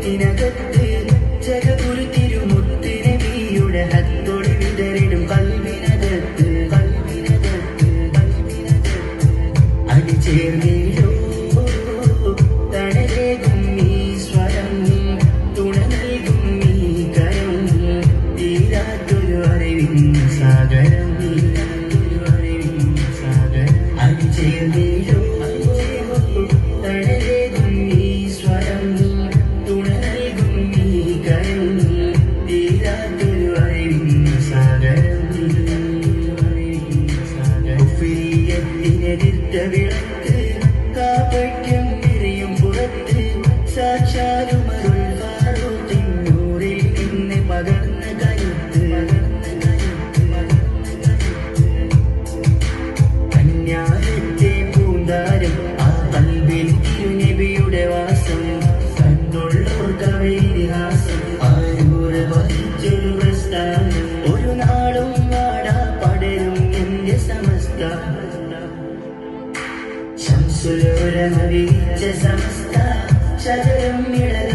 ലോകത്തിനകത്ത് ജഗഗുരു തിരുമുത്ത് നബിയുടെ ഹത്തോട് വിതറിടും കൽവിനകത്ത് അടിചേർന്നിടോ തണലേകും ഈ സ്വരം തുണ നൽകും ഈ കരം തീരാത്തൊരു അറിവിൻ സാഗരം അടിചേർന്നിടോ തണലേകും ഈ സ്വരം തുണ നൽകും ഈ കരം തീരാത്തൊരു അറിവിൻ സാഗരം ഉഫിയത്തിനെതിർത്ത വിളക്ക് കാപ്പയ്ക്കും എറിയും പുറത്ത് സാക്ഷാലുമരുൾ ഫാറൂഖിൻ നൂറിൽ നിന്ന് പകർന്ന കരുത്ത് കന്യാരത്തെ പൂന്താരം ആ കൽവിൽ തിരുനബിയുടെ വാസം കണ്ടുള്ളോർക്കവൈതിഹാസം ആരൂര് വഹിച്ചൊരു പ്രസ്ഥാനം ഒരു നാളും വാടാ പടരും എന്റെ സമസ്ത ശംസുലോരമ വിരിച്ച സമസ്ത ശതരം ഇടല